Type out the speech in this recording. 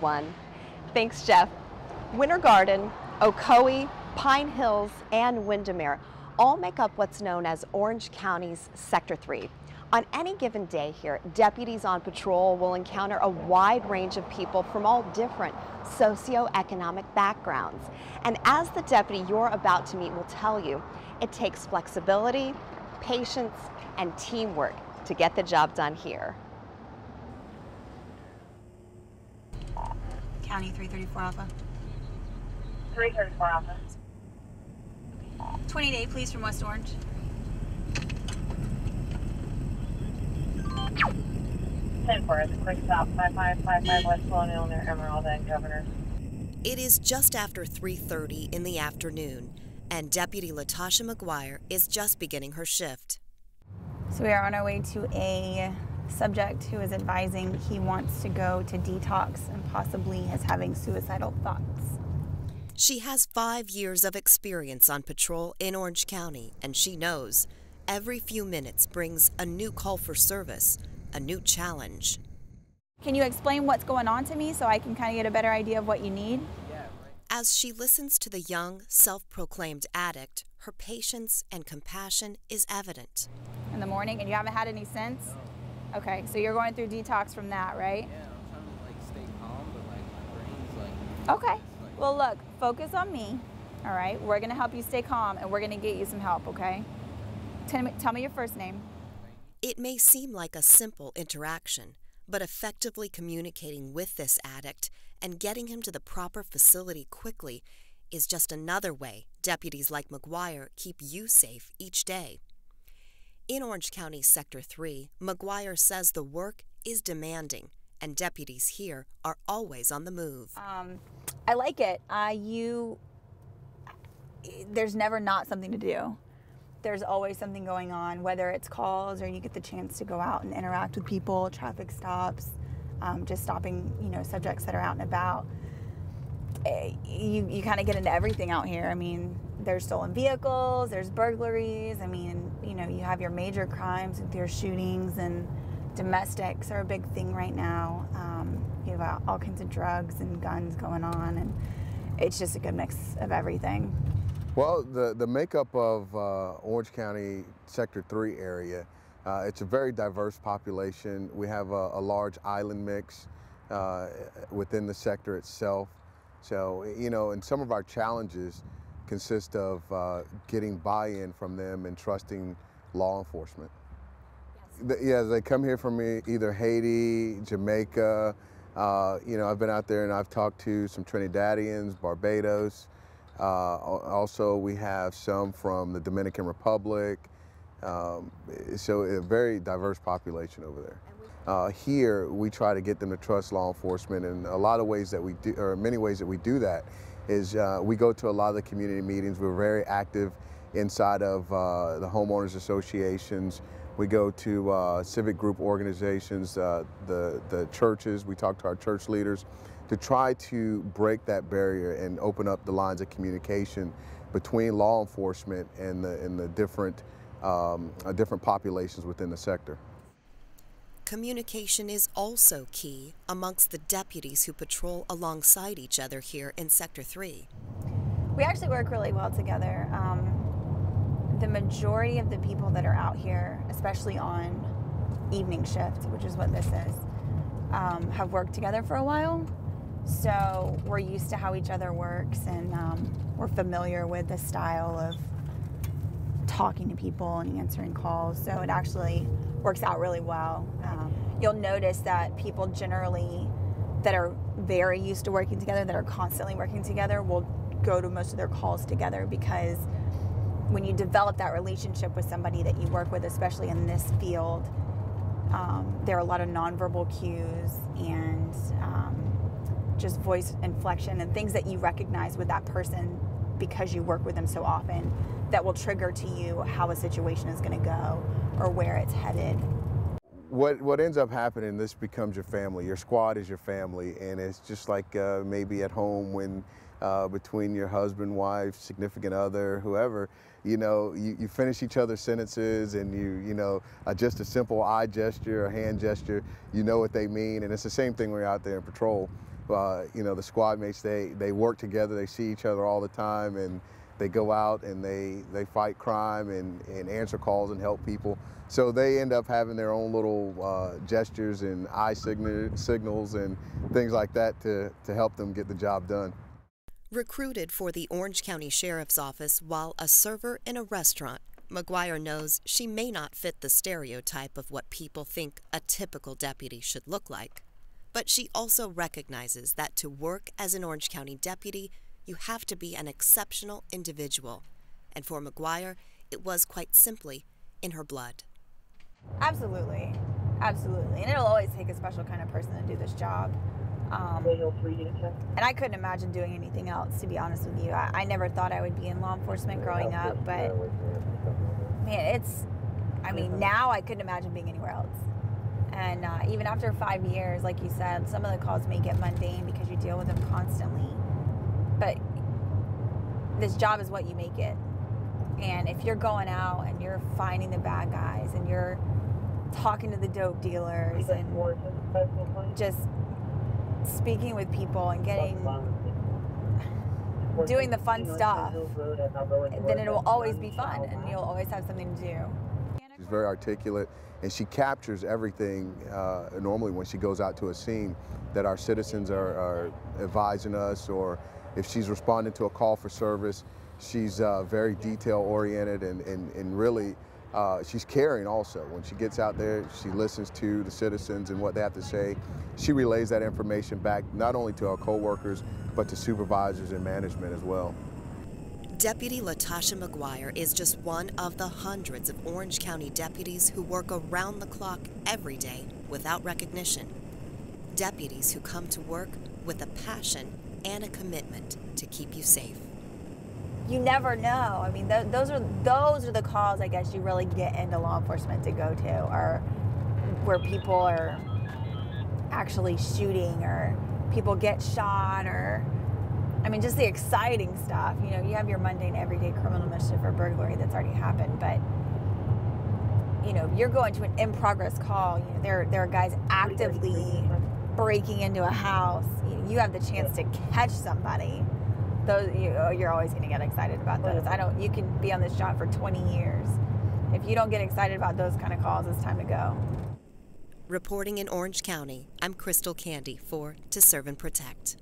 everyone. Thanks, Jeff. Winter Garden, Ocoee, Pine Hills, and Windermere all make up what's known as Orange County's Sector 3. On any given day here, deputies on patrol will encounter a wide range of people from all different socioeconomic backgrounds. And as the deputy you're about to meet will tell you, it takes flexibility, patience, and teamwork to get the job done here. County 334 Alpha. 334 Alpha. 28, please, from West Orange. 10-4 is a quick stop, 5555 West Colonial near Emerald and Governor. It is just after 3:30 in the afternoon, and Deputy Latasha McGuire is just beginning her shift. So we are on our way to a subject who is advising he wants to go to detox and possibly is having suicidal thoughts. She has 5 years of experience on patrol in Orange County, and she knows every few minutes brings a new call for service, a new challenge. Can you explain what's going on to me so I can kind of get a better idea of what you need? As she listens to the young, self-proclaimed addict, her patience and compassion is evident. In the morning, and you haven't had any since? Okay, so you're going through detox from that, right? Yeah, I'm trying to stay calm, but my brain's Okay. Well, look, focus on me, all right? We're going to help you stay calm, and we're going to get you some help, okay? Tell me your first name. It may seem like a simple interaction, but effectively communicating with this addict and getting him to the proper facility quickly is just another way deputies like McGuire keep you safe each day. In Orange County Sector 3, McGuire says the work is demanding, and deputies here are always on the move. I like it. There's never not something to do. There's always something going on, whether it's calls or you get the chance to go out and interact with people, traffic stops, just stopping, subjects that are out and about. You kind of get into everything out here. I mean, there's stolen vehicles, there's burglaries. I mean, you have your major crimes with your shootings, and domestics are a big thing right now. You have all kinds of drugs and guns going on, and it's just a good mix of everything. Well, the makeup of Orange County Sector 3 area, it's a very diverse population. We have a large island mix within the sector itself. So, and some of our challenges consist of getting buy-in from them and trusting law enforcement. Yes. They come here from either Haiti, Jamaica. I've been out there and I've talked to some Trinidadians, Barbados. Also, we have some from the Dominican Republic. So a very diverse population over there. Here, we try to get them to trust law enforcement, and a lot of ways that we do, or many ways that we do that, is we go to a lot of the community meetings. We're very active inside of the homeowners associations. We go to civic group organizations, the churches. We talk to our church leaders to try to break that barrier and open up the lines of communication between law enforcement and the different populations within the sector. Communication is also key amongst the deputies who patrol alongside each other here in Sector 3. We actually work really well together. The majority of the people that are out here, especially on evening shift, which is what this is, have worked together for a while. So we're used to how each other works, and we're familiar with the style of talking to people and answering calls. So it actually works out really well. You'll notice that people generally that are very used to working together, that are constantly working together, will go to most of their calls together, because when you develop that relationship with somebody that you work with, especially in this field, there are a lot of nonverbal cues and just voice inflection and things that you recognize with that person because you work with them so often that will trigger to you how a situation is going to go or where it's headed. What ends up happening, this becomes your family. Your squad is your family, and it's just like maybe at home when between your husband, wife, significant other, whoever, you finish each other's sentences, and just a simple eye gesture or hand gesture, you know what they mean. And it's the same thing when you're out there in patrol. You know, the squad mates, they work together, they see each other all the time, and they go out and they fight crime and answer calls and help people. So they end up having their own little gestures and eye signals and things like that to help them get the job done. Recruited for the Orange County Sheriff's Office while a server in a restaurant, McGuire knows she may not fit the stereotype of what people think a typical deputy should look like. But she also recognizes that to work as an Orange County deputy, you have to be an exceptional individual. And for McGuire, it was quite simply in her blood. Absolutely. Absolutely. And it'll always take a special kind of person to do this job. And I couldn't imagine doing anything else, to be honest with you. I never thought I would be in law enforcement growing up, but man, I mean, now I couldn't imagine being anywhere else. And even after 5 years, like you said, some of the calls may get mundane because you deal with them constantly. But this job is what you make it. And if you're going out and you're finding the bad guys and you're talking to the dope dealers and just speaking with people and doing the fun stuff, then it will always be fun and you'll always have something to do. She's very articulate, and she captures everything normally when she goes out to a scene that our citizens are advising us, or if she's responding to a call for service. She's very detail-oriented and really she's caring also. When she gets out there, she listens to the citizens and what they have to say. She relays that information back not only to our co-workers, but to supervisors and management as well. Deputy Latasha McGuire is just one of the hundreds of Orange County deputies who work around the clock every day without recognition. Deputies who come to work with a passion and a commitment to keep you safe. You never know. I mean, those are the calls, I guess, you really get into law enforcement to go to, or where people are actually shooting, or people get shot, or, I mean, just the exciting stuff. You know, you have your mundane, everyday criminal mischief or burglary that's already happened, but, you know, you're going to an in-progress call. You know, there are guys actively breaking into a house. You have the chance to catch somebody. Those, you're always going to get excited about those. You can be on this job for 20 years. If you don't get excited about those kind of calls, it's time to go. Reporting in Orange County, I'm Crystal Candy for To Serve and Protect.